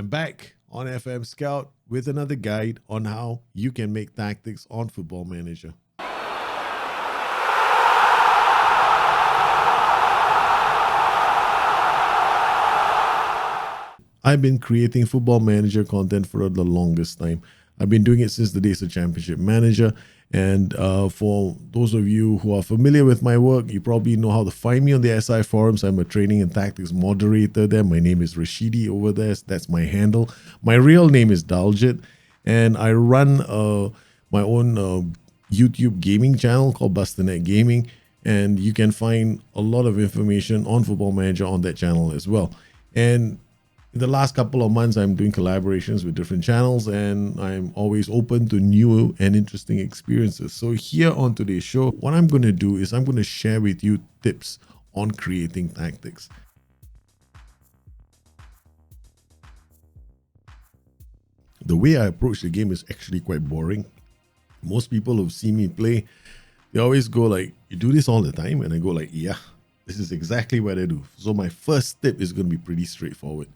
I'm back on FM Scout with another guide on how you can make tactics on Football Manager. I've been creating Football Manager content for the longest time. I've been doing it since the days of Championship Manager. And for those of you who are familiar with my work, you probably know how to find me on the SI forums. I'm a training and tactics moderator there. My name is Rashidi over there. That's my handle. My real name is Daljit. And I run my own YouTube gaming channel called Bustthenet Gaming. And you can find a lot of information on Football Manager on that channel as well. And in the last couple of months, I'm doing collaborations with different channels, and I'm always open to new and interesting experiences. So here on today's show, what I'm going to do is I'm going to share with you tips on creating tactics. The way I approach the game is actually quite boring. Most people who've seen me play, they always go like, "You do this all the time?" And I go like, "Yeah, this is exactly what I do." So my first tip is going to be pretty straightforward.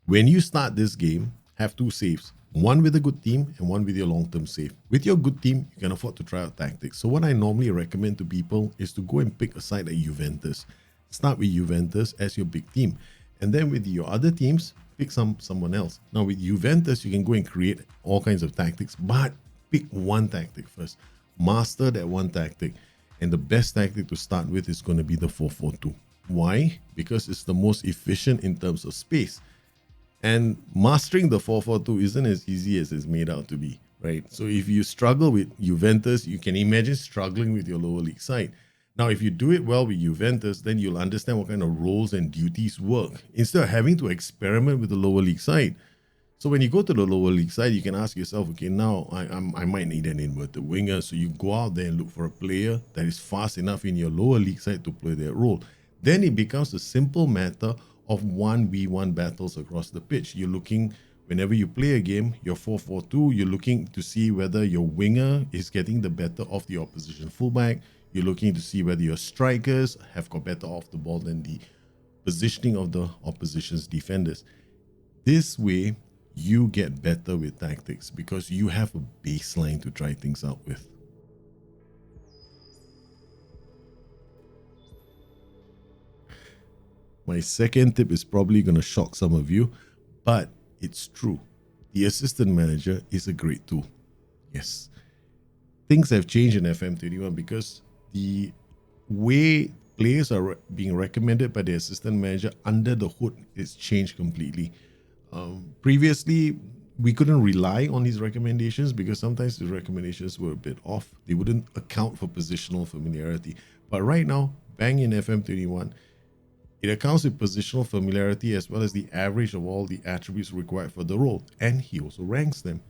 When you start this game, have two saves, one with a good team and one with your long-term save. With your good team, you can afford to try out tactics. So what I normally recommend to people is to go and pick a side like Juventus. Start with Juventus as your big team. And then with your other teams, pick someone else. Now with Juventus, you can go and create all kinds of tactics, but pick one tactic first. Master that one tactic. And the best tactic to start with is going to be the 4-4-2. Why? Because it's the most efficient in terms of space. And mastering the 4-4-2 isn't as easy as it's made out to be, right? So if you struggle with Juventus, you can imagine struggling with your lower league side. Now, if you do it well with Juventus, then you'll understand what kind of roles and duties work instead of having to experiment with the lower league side. So when you go to the lower league side, you can ask yourself, okay, now I might need an inverted winger. So you go out there and look for a player that is fast enough in your lower league side to play that role. Then it becomes a simple matter of 1v1 battles across the pitch. You're looking, whenever you play a game, your 4-4-2, you're looking to see whether your winger is getting the better of the opposition fullback. You're looking to see whether your strikers have got better off the ball than the positioning of the opposition's defenders. This way, you get better with tactics because you have a baseline to try things out with. My second tip is probably going to shock some of you, but it's true. The assistant manager is a great tool. Yes. Things have changed in FM21 because the way players are being recommended by the assistant manager under the hood is changed completely. Previously, we couldn't rely on his recommendations because sometimes his recommendations were a bit off. They wouldn't account for positional familiarity. But right now, bang in FM21, it accounts with positional familiarity as well as the average of all the attributes required for the role. And he also ranks them.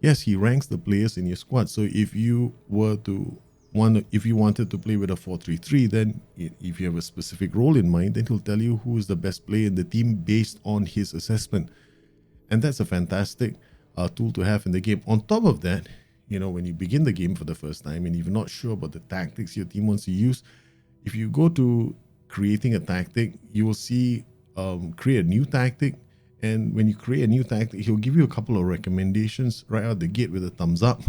Yes, he ranks the players in your squad. So if you wanted to play with a 4-3-3, then if you have a specific role in mind, then he'll tell you who is the best player in the team based on his assessment. And that's a fantastic tool to have in the game. On top of that, when you begin the game for the first time and you're not sure about the tactics your team wants to use, if you go to creating a tactic, you will see create a new tactic. And when you create a new tactic, he'll give you a couple of recommendations right out the gate with a thumbs up.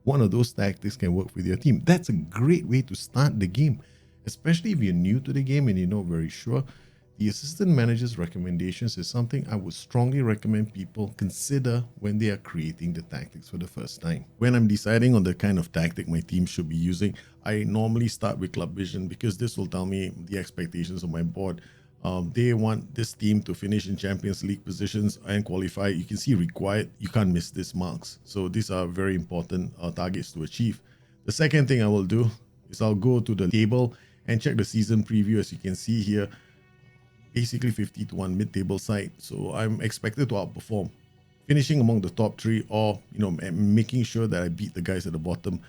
One of those tactics can work with your team. That's a great way to start the game, especially if you're new to the game and you're not very sure. The assistant manager's recommendations is something I would strongly recommend people consider when they are creating the tactics for the first time. When I'm deciding on the kind of tactic my team should be using, I normally start with club vision because this will tell me the expectations of my board. They want this team to finish in Champions League positions and qualify. You can see required, you can't miss these marks. So these are very important targets to achieve. The second thing I will do is I'll go to the table and check the season preview. As you can see here, basically 50-1 mid-table side. So I'm expected to outperform, finishing among the top three or, making sure that I beat the guys at the bottom.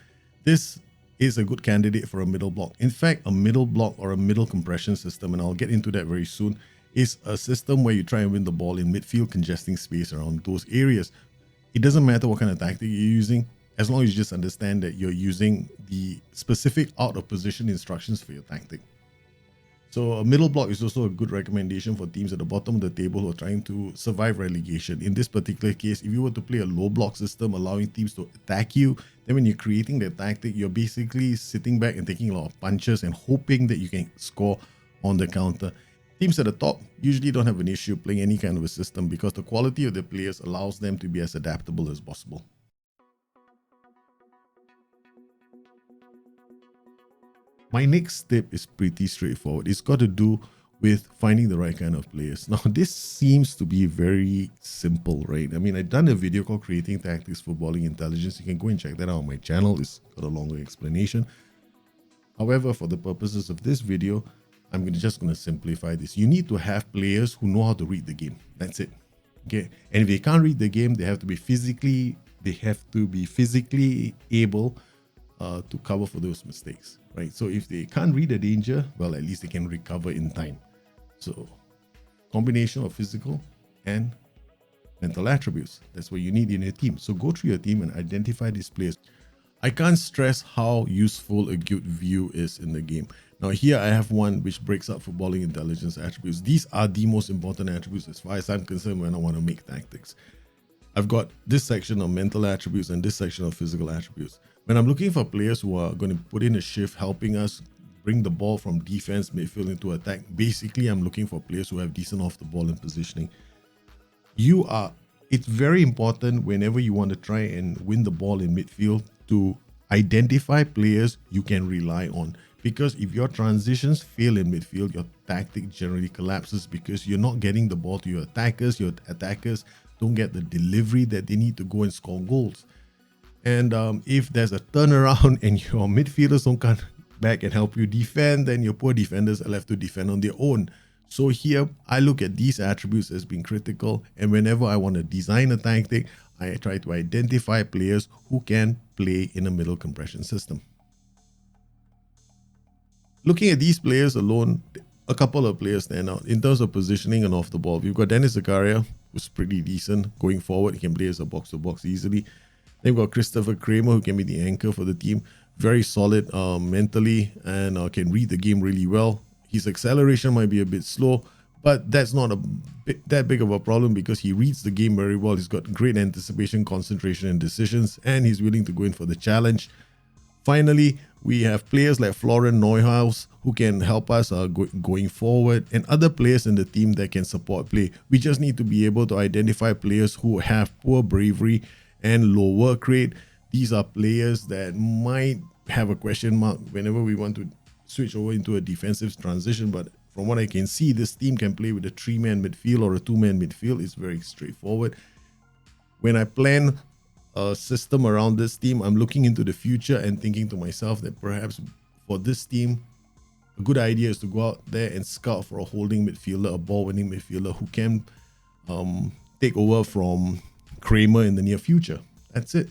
This is a good candidate for a middle block. In fact, a middle block or a middle compression system, and I'll get into that very soon, is a system where you try and win the ball in midfield, congesting space around those areas. It doesn't matter what kind of tactic you're using, as long as you just understand that you're using the specific out of position instructions for your tactic. So a middle block is also a good recommendation for teams at the bottom of the table who are trying to survive relegation. In this particular case, if you were to play a low block system allowing teams to attack you, then when you're creating the tactic, you're basically sitting back and taking a lot of punches and hoping that you can score on the counter. Teams at the top usually don't have an issue playing any kind of a system because the quality of the players allows them to be as adaptable as possible. My next tip is pretty straightforward. It's got to do with finding the right kind of players. Now, this seems to be very simple, right? I mean, I've done a video called Creating Tactics Footballing Intelligence. You can go and check that out on my channel. It's got a longer explanation. However, for the purposes of this video, I'm just going to simplify this. You need to have players who know how to read the game. That's it. Okay. And if they can't read the game, they have to be physically able to cover for those mistakes, right? So if they can't read the danger, well, at least they can recover in time. So combination of physical and mental attributes. That's what you need in a team. So go through your team and identify these players. I can't stress how useful a good view is in the game. Now here I have one which breaks up footballing intelligence attributes. These are the most important attributes as far as I'm concerned when I want to make tactics. I've got this section of mental attributes and this section of physical attributes. When I'm looking for players who are going to put in a shift, helping us bring the ball from defense, midfield into attack, basically I'm looking for players who have decent off the ball and positioning. It's very important whenever you want to try and win the ball in midfield to identify players you can rely on. Because if your transitions fail in midfield, your tactic generally collapses because you're not getting the ball to your attackers don't get the delivery that they need to go and score goals. And if there's a turnaround and your midfielders don't come back and help you defend, then your poor defenders are left to defend on their own. So here, I look at these attributes as being critical. And whenever I want to design a tactic, I try to identify players who can play in a middle compression system. Looking at these players alone, a couple of players stand out. In terms of positioning and off the ball, we've got Dennis Zakaria, who's pretty decent. Going forward, he can play as a box-to-box easily. Then we've got Christopher Kramer, who can be the anchor for the team. Very solid mentally and can read the game really well. His acceleration might be a bit slow, but that's not that big of a problem because he reads the game very well. He's got great anticipation, concentration, and decisions, and he's willing to go in for the challenge. Finally, we have players like Florian Neuhaus who can help us going forward, and other players in the team that can support play. We just need to be able to identify players who have poor bravery and low work rate. These are players that might have a question mark whenever we want to switch over into a defensive transition, but from what I can see, this team can play with a 3-man midfield or a 2-man midfield. It's very straightforward. When I plan a system around this team, I'm looking into the future and thinking to myself that perhaps for this team, a good idea is to go out there and scout for a holding midfielder, a ball-winning midfielder who can take over from Kramer in the near future. That's it.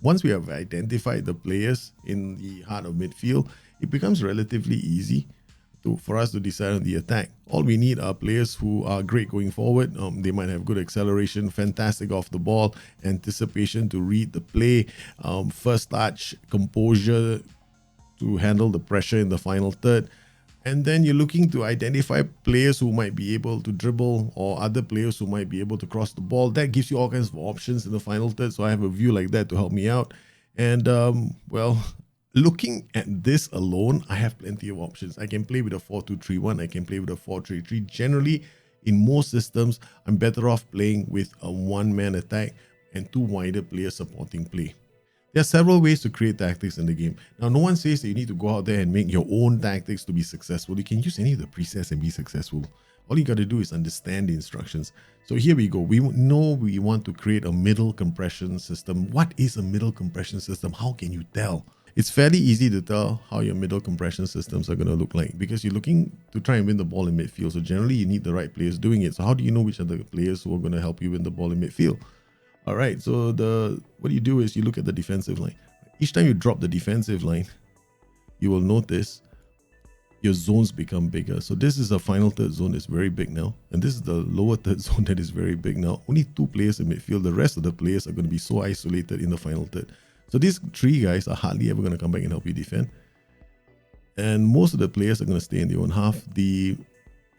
Once we have identified the players in the heart of midfield, it becomes relatively easy for us to decide on the attack. All we need are players who are great going forward. They might have good acceleration, fantastic off the ball, anticipation to read the play, first touch, composure to handle the pressure in the final third. And then you're looking to identify players who might be able to dribble or other players who might be able to cross the ball. That gives you all kinds of options in the final third. So I have a view like that to help me out. And well, looking at this alone, I have plenty of options. I can play with a 4-2-3-1. I can play with a 4-3-3. Generally, in most systems, I'm better off playing with a one-man attack and two wider players supporting play. There are several ways to create tactics in the game. Now, no one says that you need to go out there and make your own tactics to be successful. You can use any of the presets and be successful. All you got to do is understand the instructions. So here we go. We know we want to create a middle compression system. What is a middle compression system? How can you tell? It's fairly easy to tell how your middle compression systems are going to look like because you're looking to try and win the ball in midfield. So generally, you need the right players doing it. So how do you know which are the players who are going to help you win the ball in midfield? All right, so what you do is you look at the defensive line. Each time you drop the defensive line, you will notice your zones become bigger. So this is a final third zone that's very big now. And this is the lower third zone that is very big now. Only two players in midfield. The rest of the players are going to be so isolated in the final third. So these three guys are hardly ever going to come back and help you defend. and most of the players are going to stay in their own half. The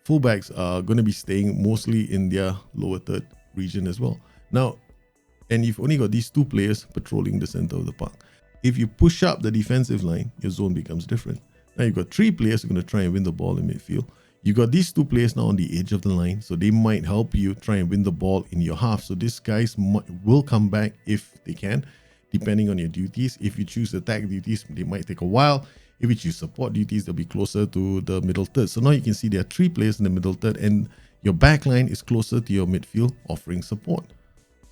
fullbacks are going to be staying mostly in their lower third region as well. Now, and you've only got these two players patrolling the center of the park. If you push up the defensive line, your zone becomes different. Now you've got three players who are going to try and win the ball in midfield. You've got these two players now on the edge of the line, so they might help you try and win the ball in your half. So these guys will come back if they can, depending on your duties. If you choose attack duties, they might take a while. If you choose support duties, they'll be closer to the middle third. So now you can see there are three players in the middle third, and your back line is closer to your midfield, offering support.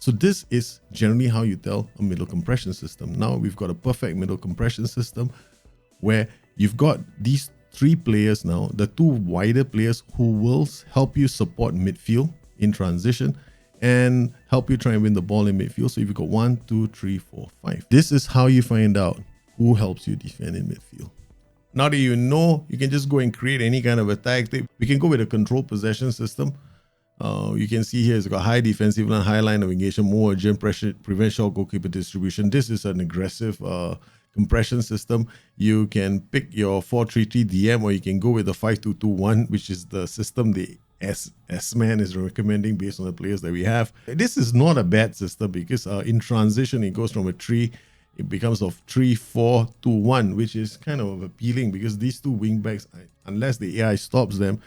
So this is generally how you tell a middle compression system. Now we've got a perfect middle compression system where you've got these three players now, the two wider players who will help you support midfield in transition and help you try and win the ball in midfield. So you've got 1, 2, 3, 4, 5. This is how you find out who helps you defend in midfield. Now that you know, you can just go and create any kind of attack. We can go with a control possession system. You can see here it's got high defensive line, high line of engagement, more urgent pressure, prevent short goalkeeper distribution. This is an aggressive compression system. You can pick your 4-3-3 DM, or you can go with the 5-2-2-1, which is the system the S-Man is recommending based on the players that we have. This is not a bad system because in transition, it goes from a 3, it becomes of 3-4-2-1, which is kind of appealing because these two wing backs, unless the AI stops them,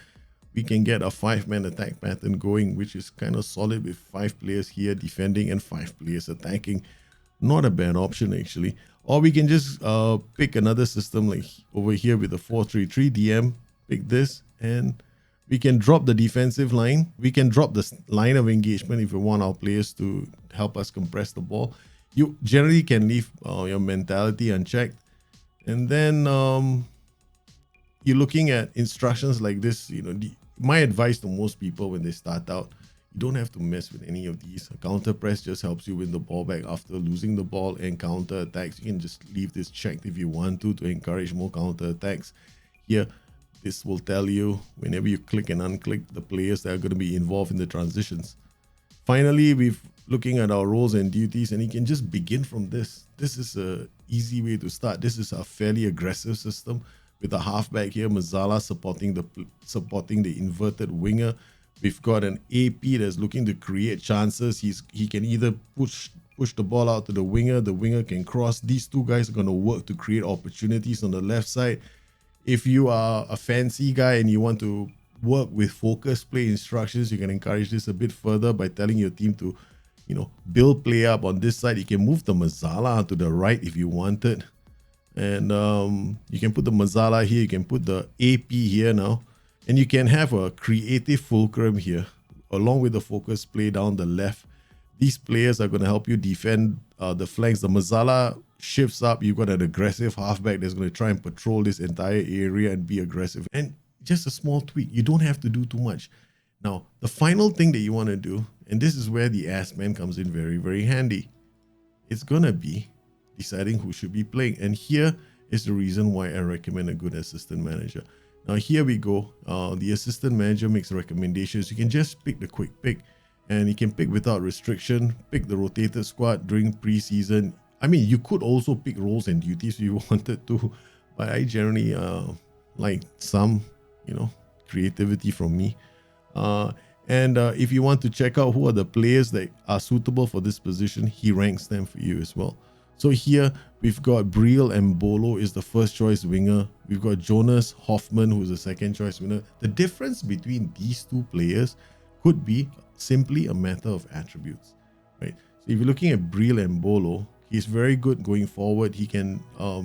we can get a 5-man attack pattern going, which is kind of solid with 5 players here defending and 5 players attacking. Not a bad option actually. Or we can just pick another system like over here with the 4-3-3 DM, pick this, and we can drop the defensive line. We can drop the line of engagement if we want our players to help us compress the ball. You generally can leave your mentality unchecked. And then you're looking at instructions like this. You know, my advice to most people when they start out, you don't have to mess with any of these. A counter press just helps you win the ball back after losing the ball, and counter attacks, you can just leave this checked if you want to encourage more counter attacks. Here, this will tell you whenever you click and unclick the players that are going to be involved in the transitions. Finally, we're looking at our roles and duties, and you can just begin from this. This is an easy way to start. This is a fairly aggressive system with a halfback here, Mazzala supporting the inverted winger. We've got an AP that's looking to create chances. He can either push the ball out to the winger can cross. These two guys are going to work to create opportunities on the left side. If you are a fancy guy and you want to work with focus play instructions, you can encourage this a bit further by telling your team to, build play up on this side. You can move the Mazzala to the right if you wanted. And you can put the Mazzala here. You can put the AP here now. And you can have a creative fulcrum here, along with the focus play down the left. These players are going to help you defend the flanks. The Mazzala shifts up. You've got an aggressive halfback that's going to try and patrol this entire area and be aggressive. And just a small tweak. You don't have to do too much. Now, the final thing that you want to do, and this is where the ass-man comes in very, very handy. It's going to be deciding who should be playing. And here is the reason why I recommend a good assistant manager. Now here we go. The assistant manager makes recommendations. You can just pick the quick pick, and you can pick without restriction. Pick the rotated squad during preseason. I mean, you could also pick roles and duties if you wanted to, but I generally like some, creativity from me. And if you want to check out who are the players that are suitable for this position, he ranks them for you as well. So here we've got Briel and Bolo is the first choice winger. We've got Jonas Hoffman, who's the second choice winner. The difference between these two players could be simply a matter of attributes, right? So if you're looking at Briel and Bolo, he's very good going forward. He can,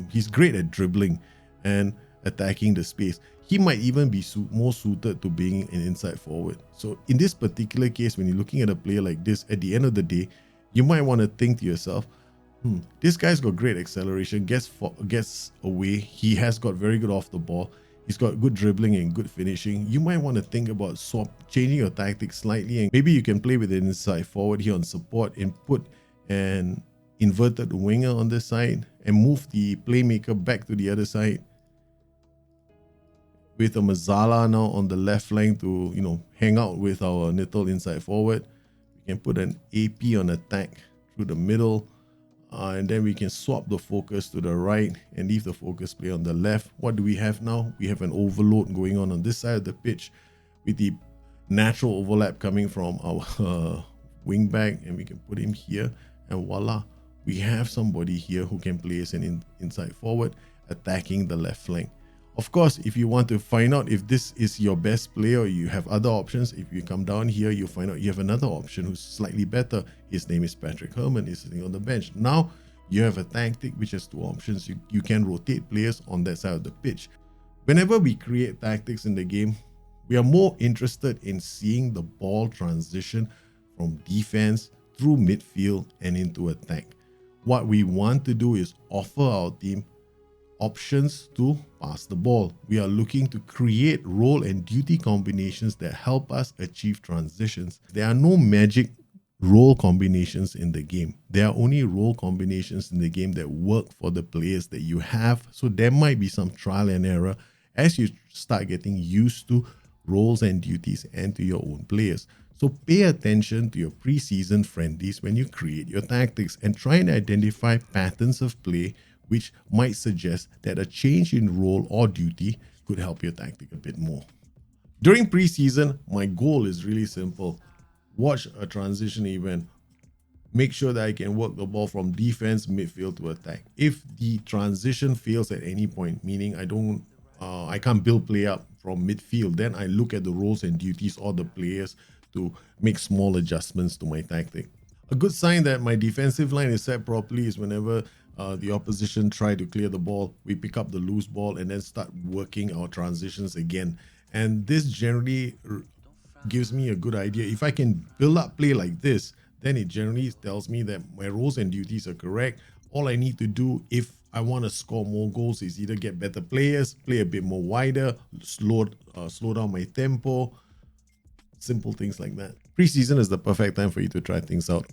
he's great at dribbling and attacking the space. He might even be more suited to being an inside forward. So in this particular case, when you're looking at a player like this, at the end of the day, you might want to think to yourself, this guy's got great acceleration, gets away. He has got very good off the ball. He's got good dribbling and good finishing. You might want to think about changing your tactics slightly, and maybe you can play with an inside forward here on support and put an inverted winger on this side and move the playmaker back to the other side with a Mazzala now on the left flank to hang out with our little inside forward. We can put an AP on attack through the middle. and then we can swap the focus to the right and leave the focus play on the left. What do we have now? We have an overload going on this side of the pitch with the natural overlap coming from our wing back, and we can put him here, and voila, we have somebody here who can play as an inside forward attacking the left flank. Of course, if you want to find out if this is your best player or you have other options, if you come down here, you find out you have another option who's slightly better. His name is Patrick Herman. He's sitting on the bench. Now you have a tactic which has two options. You can rotate players on that side of the pitch. Whenever we create tactics in the game, we are more interested in seeing the ball transition from defense through midfield and into attack. What we want to do is offer our team options to pass the ball. We are looking to create role and duty combinations that help us achieve transitions. There are no magic role combinations in the game. There are only role combinations in the game that work for the players that you have. So there might be some trial and error as you start getting used to roles and duties and to your own players. So pay attention to your preseason friendlies when you create your tactics and try and identify patterns of play which might suggest that a change in role or duty could help your tactic a bit more. During preseason, my goal is really simple. Watch a transition event. Make sure that I can work the ball from defense, midfield to attack. If the transition fails at any point, meaning I can't build play up from midfield, then I look at the roles and duties of the players to make small adjustments to my tactic. A good sign that my defensive line is set properly is whenever the opposition try to clear the ball, we pick up the loose ball and then start working our transitions again. And this generally gives me a good idea. If I can build up play like this, then it generally tells me that my roles and duties are correct. All I need to do if I want to score more goals is either get better players, play a bit more wider, slow down my tempo, simple things like that. Preseason is the perfect time for you to try things out.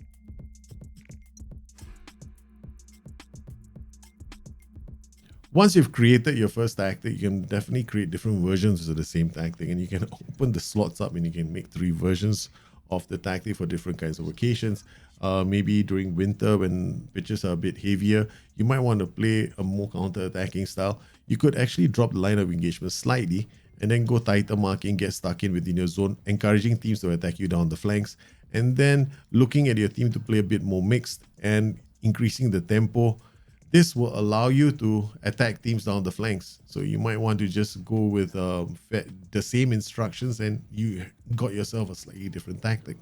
Once you've created your first tactic, you can definitely create different versions of the same tactic, and you can open the slots up and you can make 3 versions of the tactic for different kinds of occasions. Maybe during winter when pitches are a bit heavier, you might want to play a more counter-attacking style. You could actually drop the line of engagement slightly and then go tighter marking, get stuck in within your zone, encouraging teams to attack you down the flanks, and then looking at your team to play a bit more mixed and increasing the tempo. This will allow you to attack teams down the flanks. So you might want to just go with the same instructions and you got yourself a slightly different tactic.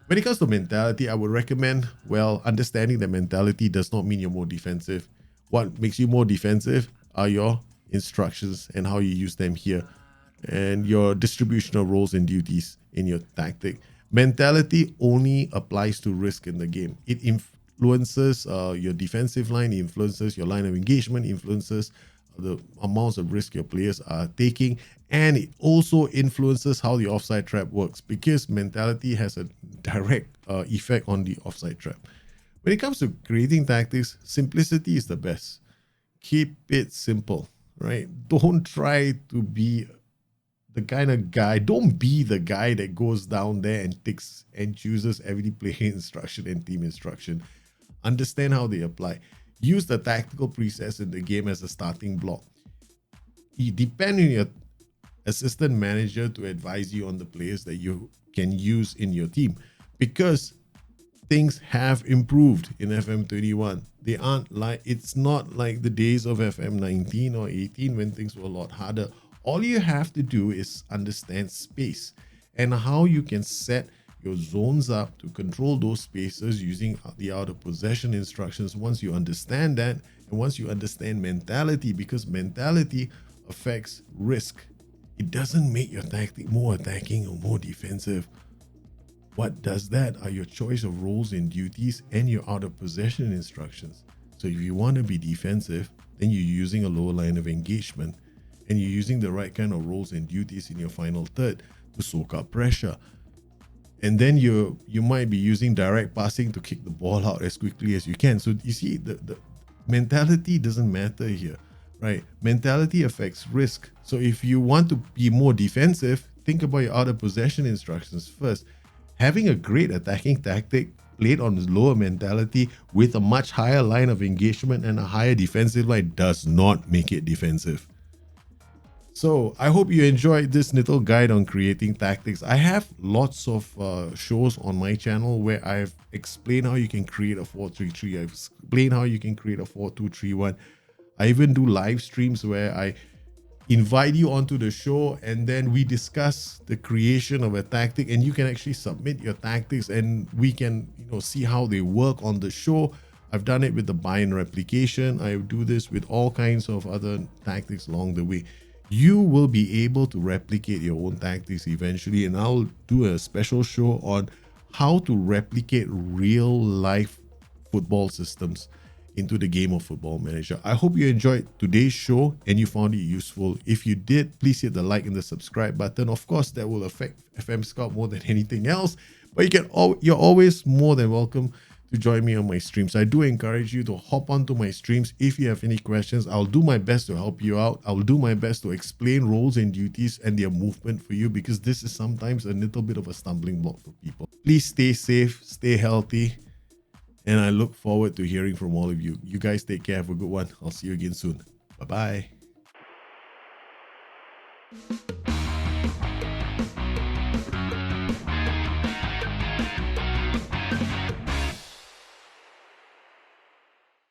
When it comes to mentality, I would recommend, understanding that mentality does not mean you're more defensive. What makes you more defensive are your instructions and how you use them here, and your distribution of roles and duties in your tactic. Mentality only applies to risk in the game. It influences your defensive line, influences your line of engagement, influences the amounts of risk your players are taking, and it also influences how the offside trap works, because mentality has a direct effect on the offside trap. When it comes to creating tactics, simplicity is the best. Keep it simple, right? Don't try to be the kind of guy, don't be the guy that goes down there and takes and chooses every player instruction and team instruction. Understand how they apply. Use the tactical presets in the game as a starting block. You depend on your assistant manager to advise you on the players that you can use in your team, because things have improved in FM21. They aren't like, it's not like the days of FM19 or 18 when things were a lot harder. All you have to do is understand space and how you can set your zones up to control those spaces using the out of possession instructions. Once you understand that, and once you understand mentality, because mentality affects risk, it doesn't make your tactic more attacking or more defensive. What does that are your choice of roles and duties and your out of possession instructions. So if you want to be defensive, then you're using a lower line of engagement and you're using the right kind of roles and duties in your final third to soak up pressure. And then you might be using direct passing to kick the ball out as quickly as you can. So you see, the mentality doesn't matter here, right? Mentality affects risk. So if you want to be more defensive, think about your out of possession instructions first. Having a great attacking tactic played on lower mentality with a much higher line of engagement and a higher defensive line does not make it defensive. So I hope you enjoyed this little guide on creating tactics. I have lots of shows on my channel where I've explained how you can create a 4-3-3. I've explained how you can create a 4-2-3-1. I even do live streams where I invite you onto the show and then we discuss the creation of a tactic, and you can actually submit your tactics and we can see how they work on the show. I've done it with the buy and replication. I do this with all kinds of other tactics along the way. You will be able to replicate your own tactics eventually, and I'll do a special show on how to replicate real life football systems into the game of Football Manager. I hope you enjoyed today's show and you found it useful. If you did, please hit the like and the subscribe button. Of course, that will affect FM Scout more than anything else, but you're always more than welcome to join me on my streams. I do encourage you to hop onto my streams. If you have any questions, I'll do my best to help you out. I'll do my best to explain roles and duties and their movement for you, because this is sometimes a little bit of a stumbling block for people. Please stay safe, stay healthy, and I look forward to hearing from all of you. You guys take care. Have a good one. I'll see you again soon. Bye-bye.